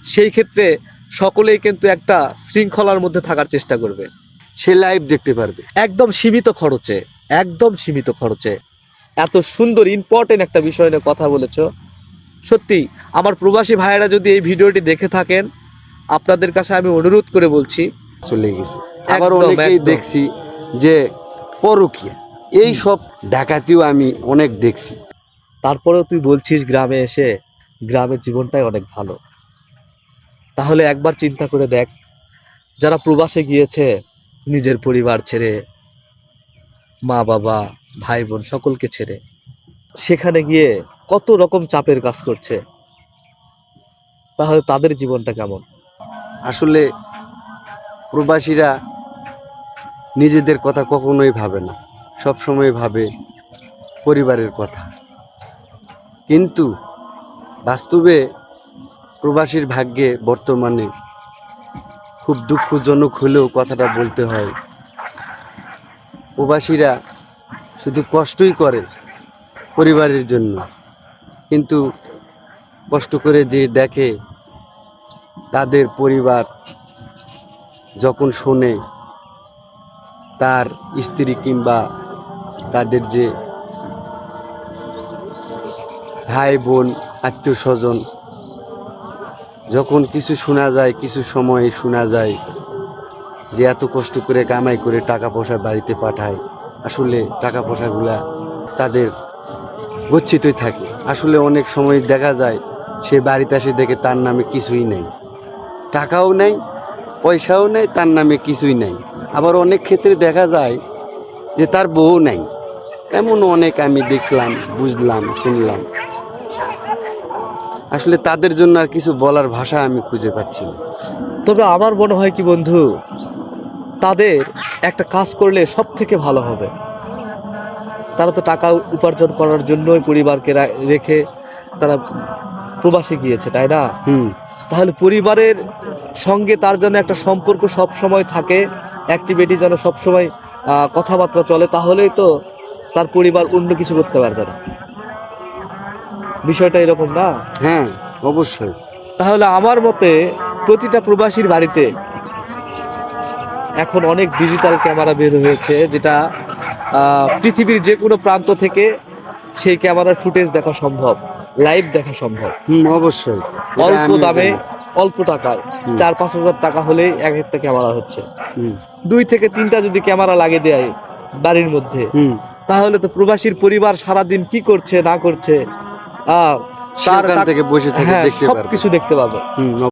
সেই ক্ষেত্রে সকলেই কিন্তু একটা শৃঙ্খলার মধ্যে থাকার চেষ্টা করবে। সে লাইভ দেখতে পারবে একদম সীমিত খরচে, একদম সীমিত খরচে। এত সুন্দর ইম্পর্টেন্ট একটা বিষয় নিয়ে কথা বলেছো। সত্যি আমার প্রবাসী ভাইয়েরা যদি এই ভিডিওটি দেখে থাকেন, আপনাদের কাছে আমি অনুরোধ করে বলছি, চলে গেছে। আবার একদম, অনেকেই একদম। দেখছি যে পরকীয়া, এই সব ডাকাতিও আমি অনেক দেখছি। তারপরেও তুই বলছিস গ্রামে এসে গ্রামের জীবনটাই অনেক ভালো। তাহলে একবার চিন্তা করে দেখ, যারা প্রবাসে গিয়েছে নিজের পরিবার ছেড়ে, মা বাবা ভাই বোন সকলকে ছেড়ে, সেখানে গিয়ে কত রকম চাপের কাজ করছে, তাহলে তাদের জীবনটা কেমন? আসলে প্রবাসীরা নিজেদের কথা কখনোই ভাবে না, সব সময় ভাবে পরিবারের কথা। কিন্তু বাস্তবে প্রবাসীর ভাগ্যে বর্তমানে খুব দুঃখজনক হলেও কথাটা বলতে হয়, প্রবাসীরা শুধু কষ্টই করে পরিবারের জন্য, কিন্তু কষ্ট করে যে দেখে তাদের পরিবার যখন শোনে তার স্ত্রী কিংবা তাদের যে ভাই বোন আত্মীয় স্বজন, যখন কিছু শোনা যায়, কিছু সময় শোনা যায় যে এত কষ্ট করে কামাই করে টাকা পয়সা বাড়িতে পাঠায়, আসলে টাকা পয়সাগুলা তাদের গচ্ছিতই থাকে। আসলে অনেক সময় দেখা যায় সে বাড়িতে এসে দেখে তার নামে কিছুই নেই, টাকাও নেই, পয়সাও নেই, তার নামে কিছুই নেই। আবার অনেক ক্ষেত্রে দেখা যায় যে তার বউ নেই, এমন অনেক আমি দেখলাম, বুঝলাম, শুনলাম। আসলে তাদের জন্য আর কিছু বলার ভাষা আমি খুঁজে পাচ্ছি না। তবে আমার মনে হয় কি বন্ধু, তাদের একটা কাজ করলে সব থেকে ভালো হবে। তারা তো টাকা উপার্জন করার জন্যই পরিবারকে রেখে তারা প্রবাসে গিয়েছে, তাই না? তাহলে পরিবারের সঙ্গে তার যেন একটা সম্পর্ক সব সময় থাকে, অ্যাক্টিভিটি যেন সব সময় কথাবার্তা চলে, তাহলেই তো তার পরিবার অন্য কিছু করতে পারবে না। বিষয়টা এরকম না? হ্যাঁ, অবশ্যই। তাহলে আমার মতে প্রতিটা প্রবাসীর বাড়িতে এখন অনেক ডিজিটাল ক্যামেরা বের হয়েছে, যেটা পৃথিবীর যে কোনো প্রান্ত থেকে সেই ক্যামেরার ফুটেজ দেখা সম্ভব, লাইভ দেখা সম্ভব। অবশ্যই। অল্প দামে, অল্প টাকায়, 4-5 হাজার টাকা হলেই এক একটা ক্যামেরা হচ্ছে। 2 থেকে 3টা যদি ক্যামেরা লাগিয়ে দেয় বাড়ির মধ্যে, তাহলে তো প্রবাসীর পরিবার সারাদিন কি করছে না করছে তার থেকে বসে থেকে দেখতে পারবে, সবকিছু দেখতে পাবে।